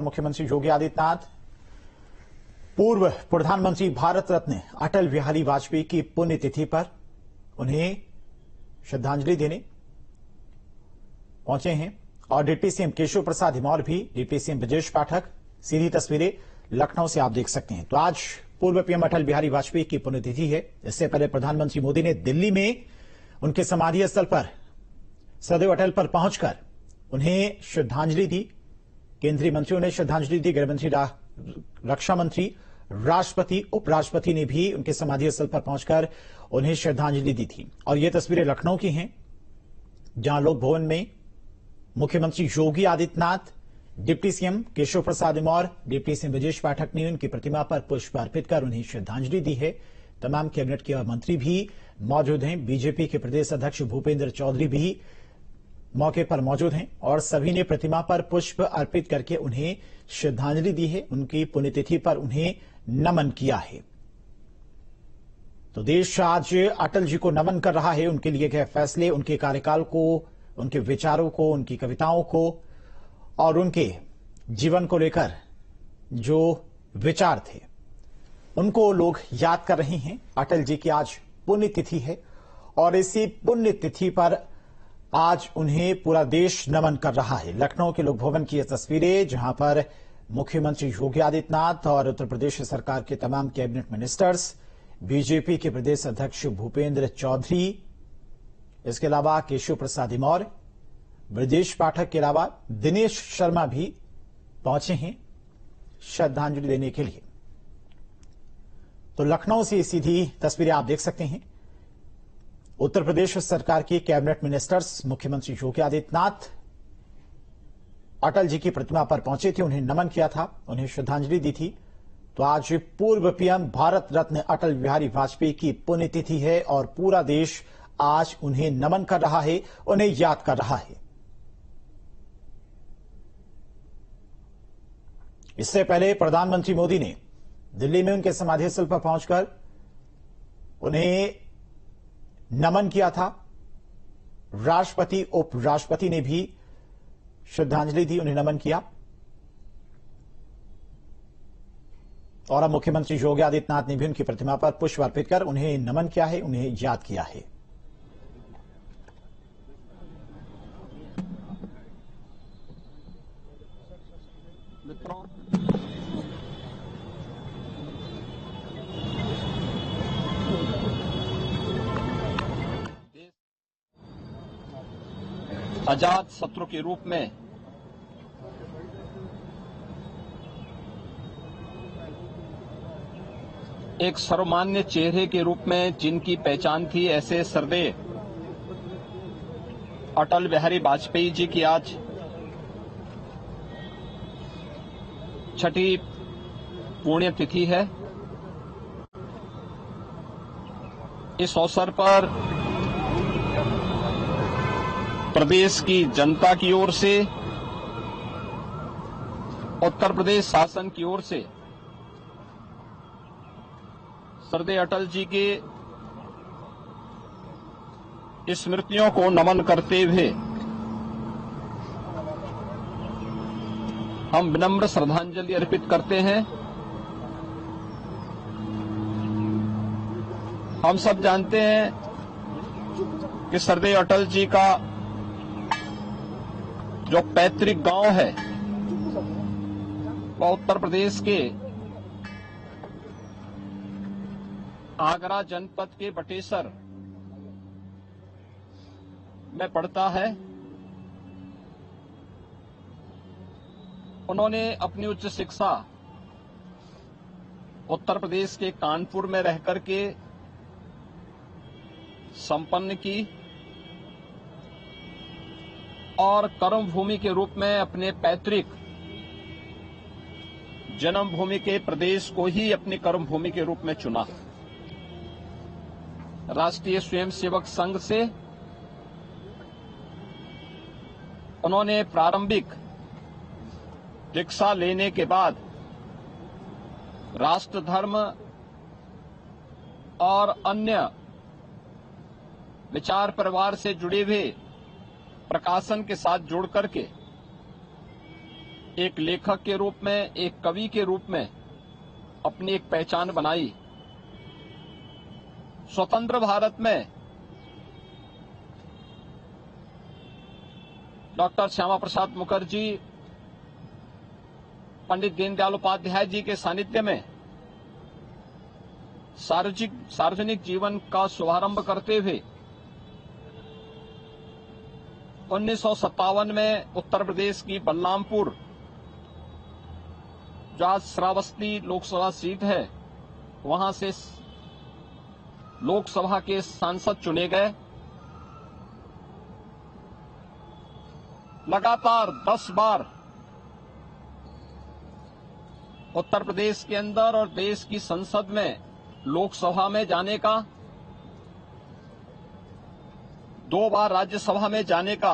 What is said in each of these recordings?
मुख्यमंत्री योगी आदित्यनाथ पूर्व प्रधानमंत्री भारत रत्न अटल बिहारी वाजपेयी की पुण्यतिथि पर उन्हें श्रद्धांजलि देने पहुंचे हैं और डिप्टी सीएम केशव प्रसाद मौर्य भी, डिप्टी सीएम ब्रजेश पाठक। सीधी तस्वीरें लखनऊ से आप देख सकते हैं। तो आज पूर्व पीएम अटल बिहारी वाजपेयी की पुण्यतिथि है। इससे पहले प्रधानमंत्री मोदी ने दिल्ली में उनके समाधि स्थल पर सदैव अटल पर पहुंचकर उन्हें श्रद्धांजलि दी। केंद्रीय मंत्रियों ने श्रद्धांजलि दी, गृहमंत्री, रक्षा मंत्री, राष्ट्रपति, उपराष्ट्रपति ने भी उनके समाधि स्थल पर पहुंचकर उन्हें श्रद्धांजलि दी थी। और ये तस्वीरें लखनऊ की हैं, जहां लोक भवन में मुख्यमंत्री Yogi Adityanath, deputy CM Keshav Prasad Maurya, deputy CM Brajesh Pathak ने उनकी प्रतिमा पर पुष्प अर्पित कर उन्हें श्रद्धांजलि दी है। तमाम कैबिनेट के मंत्री भी मौजूद हैं। बीजेपी के प्रदेश अध्यक्ष भूपेंद्र चौधरी भी मौके पर मौजूद हैं और सभी ने प्रतिमा पर पुष्प अर्पित करके उन्हें श्रद्धांजलि दी है। उनकी पुण्यतिथि पर उन्हें नमन किया है। तो देश आज अटल जी को नमन कर रहा है। उनके लिए गए फैसले, उनके कार्यकाल को, उनके विचारों को, उनकी कविताओं को और उनके जीवन को लेकर जो विचार थे, उनको लोग याद कर रहे हैं। अटल जी की आज पुण्यतिथि है और इसी पुण्यतिथि पर आज उन्हें पूरा देश नमन कर रहा है। लखनऊ के लोक भवन की ये तस्वीरें, जहां पर मुख्यमंत्री योगी आदित्यनाथ और उत्तर प्रदेश सरकार के तमाम कैबिनेट मिनिस्टर्स, बीजेपी के प्रदेश अध्यक्ष भूपेंद्र चौधरी, इसके अलावा केशव प्रसाद मौर्य, ब्रजेश पाठक के अलावा दिनेश शर्मा भी पहुंचे हैं श्रद्धांजलि देने के लिए। तो लखनऊ से सीधी तस्वीरें आप देख सकते हैं। उत्तर प्रदेश सरकार के कैबिनेट मिनिस्टर्स, मुख्यमंत्री योगी आदित्यनाथ अटल जी की प्रतिमा पर पहुंचे थे, उन्हें नमन किया था, उन्हें श्रद्धांजलि दी थी। तो आज पूर्व पीएम भारत रत्न अटल बिहारी वाजपेयी की पुण्यतिथि है और पूरा देश आज उन्हें नमन कर रहा है, उन्हें याद कर रहा है। इससे पहले प्रधानमंत्री मोदी ने दिल्ली में उनके समाधि स्थल पर पहुंचकर उन्हें नमन किया था। राष्ट्रपति, उपराष्ट्रपति ने भी श्रद्धांजलि दी, उन्हें नमन किया। और अब मुख्यमंत्री योगी आदित्यनाथ ने भी उनकी प्रतिमा पर पुष्प अर्पित कर उन्हें नमन किया है, उन्हें याद किया है। मित्रों, आजाद शत्रु के रूप में एक सर्वमान्य चेहरे के रूप में जिनकी पहचान थी, ऐसे सरदेव अटल बिहारी वाजपेयी जी की आज छठी पुण्यतिथि है। इस अवसर पर प्रदेश की जनता की ओर से, उत्तर प्रदेश शासन की ओर से सरदेव अटल जी के स्मृतियों को नमन करते हुए हम विनम्र श्रद्धांजलि अर्पित करते हैं। हम सब जानते हैं कि सरदेव अटल जी का जो पैतृक गांव है वह उत्तर प्रदेश के आगरा जनपद के बटेसर में पड़ता है। उन्होंने अपनी उच्च शिक्षा उत्तर प्रदेश के कानपुर में रहकर के संपन्न की और कर्मभूमि के रूप में अपने पैतृक जन्मभूमि के प्रदेश को ही अपनी कर्मभूमि के रूप में चुना। राष्ट्रीय स्वयंसेवक संघ से उन्होंने प्रारंभिक दीक्षा लेने के बाद राष्ट्र धर्म और अन्य विचार परिवार से जुड़े हुए प्रकाशन के साथ जुड़ करके एक लेखक के रूप में, एक कवि के रूप में अपनी एक पहचान बनाई। स्वतंत्र भारत में डॉक्टर श्यामा प्रसाद मुखर्जी, पंडित दीनदयाल उपाध्याय जी के सानिध्य में सार्वजनिक जीवन का शुभारंभ करते हुए 1957 में उत्तर प्रदेश की बलरामपुर, जो आज श्रावस्ती लोकसभा सीट है, वहां से लोकसभा के सांसद चुने गए। लगातार 10 बार उत्तर प्रदेश के अंदर और देश की संसद में लोकसभा में जाने का, 2 बार राज्यसभा में जाने का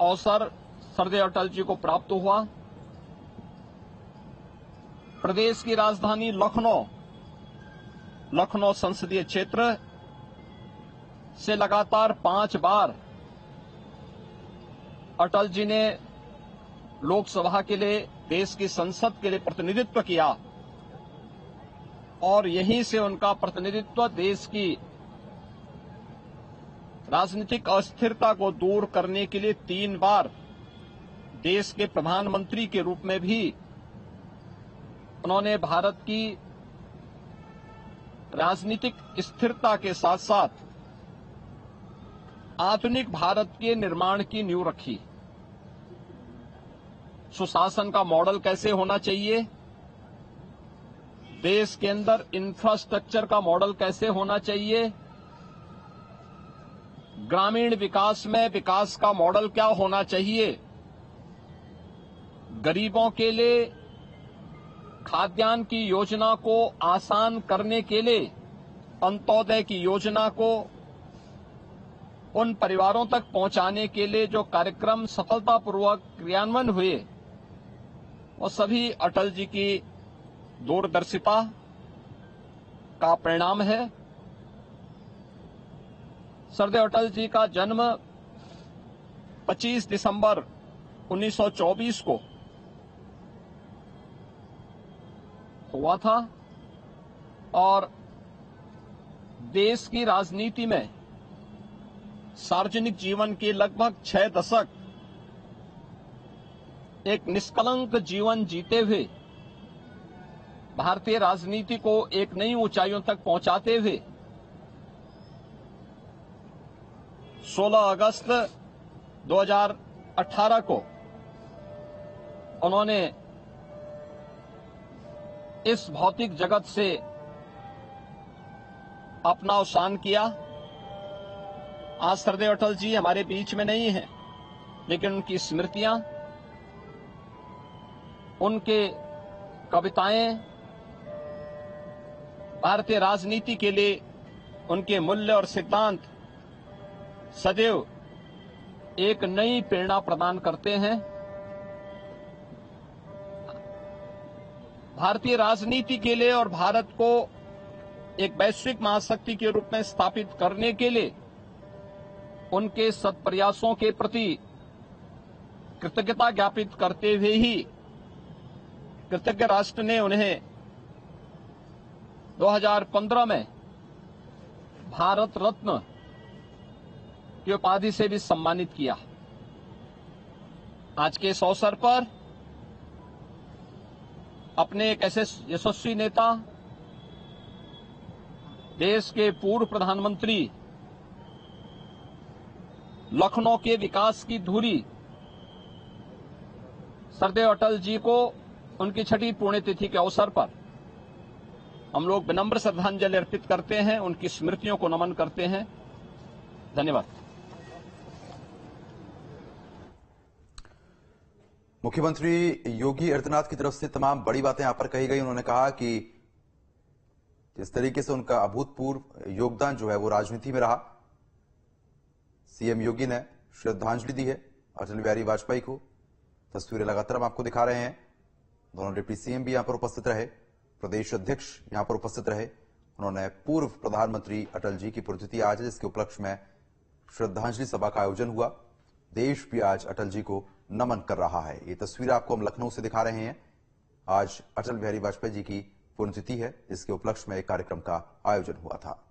अवसर सरदेव अटल जी को प्राप्त हुआ। प्रदेश की राजधानी लखनऊ संसदीय क्षेत्र से लगातार 5 बार अटल जी ने लोकसभा के लिए, देश की संसद के लिए प्रतिनिधित्व किया और यहीं से उनका प्रतिनिधित्व देश की राजनीतिक अस्थिरता को दूर करने के लिए 3 बार देश के प्रधानमंत्री के रूप में भी उन्होंने भारत की राजनीतिक स्थिरता के साथ साथ आधुनिक भारत के निर्माण की नींव रखी। सुशासन का मॉडल कैसे होना चाहिए, देश के अंदर इंफ्रास्ट्रक्चर का मॉडल कैसे होना चाहिए, ग्रामीण विकास में विकास का मॉडल क्या होना चाहिए, गरीबों के लिए खाद्यान्न की योजना को आसान करने के लिए अंत्योदय की योजना को उन परिवारों तक पहुंचाने के लिए जो कार्यक्रम सफलतापूर्वक क्रियान्वयन हुए, वो सभी अटल जी की दूरदर्शिता का परिणाम है। सरदेव अटल जी का जन्म 25 दिसंबर 1924 को हुआ था और देश की राजनीति में सार्वजनिक जीवन के लगभग 6 दशक एक निष्कलंक जीवन जीते हुए भारतीय राजनीति को एक नई ऊंचाइयों तक पहुंचाते हुए 16 अगस्त 2018 को उन्होंने इस भौतिक जगत से अपना अवसान किया। आज सरदेव अटल जी हमारे बीच में नहीं हैं, लेकिन उनकी स्मृतियां, उनके कविताएं भारतीय राजनीति के लिए उनके मूल्य और सिद्धांत सदैव एक नई प्रेरणा प्रदान करते हैं। भारतीय राजनीति के लिए और भारत को एक वैश्विक महाशक्ति के रूप में स्थापित करने के लिए उनके सत्प्रयासों के प्रति कृतज्ञता ज्ञापित करते हुए ही कृतज्ञ राष्ट्र ने उन्हें 2015 में भारत रत्न की उपाधि से भी सम्मानित किया। आज के इस अवसर पर अपने एक ऐसे यशस्वी नेता, देश के पूर्व प्रधानमंत्री, लखनऊ के विकास की धुरी सरदेव अटल जी को उनकी 6ठी पुण्यतिथि के अवसर पर हम लोग विनम्र श्रद्धांजलि अर्पित करते हैं, उनकी स्मृतियों को नमन करते हैं। धन्यवाद। मुख्यमंत्री योगी आदित्यनाथ की तरफ से तमाम बड़ी बातें यहां पर कही गई। उन्होंने कहा कि जिस तरीके से उनका अभूतपूर्व योगदान जो है वो राजनीति में रहा, सीएम योगी ने श्रद्धांजलि दी है अटल बिहारी वाजपेयी को। तस्वीरें लगातार हम आपको दिखा रहे हैं। दोनों डिप्टी सीएम भी यहां पर उपस्थित रहे, प्रदेश अध्यक्ष यहां पर उपस्थित रहे। उन्होंने पूर्व प्रधानमंत्री अटल जी की पुण्यतिथि आज, जिसके उपलक्ष्य में श्रद्धांजलि सभा का आयोजन हुआ। देश भी आज अटल जी को नमन कर रहा है। ये तस्वीर आपको हम लखनऊ से दिखा रहे हैं। आज अटल बिहारी वाजपेयी जी की पुण्यतिथि है, इसके उपलक्ष्य में एक कार्यक्रम का आयोजन हुआ था।